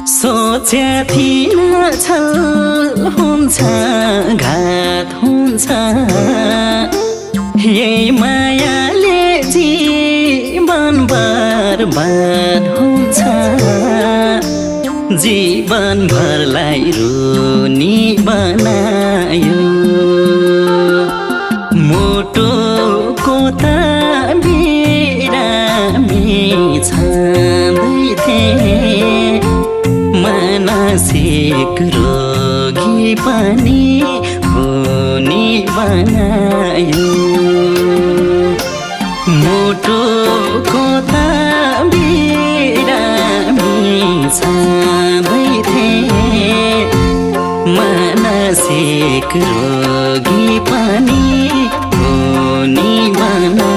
सोचे थिइन छल हुन्छ घात हुन्छ यही मायाले जीवन बर्बाद हुन्छ जीवन भरलाई रोनी बनायो मोटोको त बिरामी छँदै थिए मानसिक रोगी पनि हुने बनायो मोटोको त बिरामी छँदै थिए मानसिक रोगी पनि हुने बनायो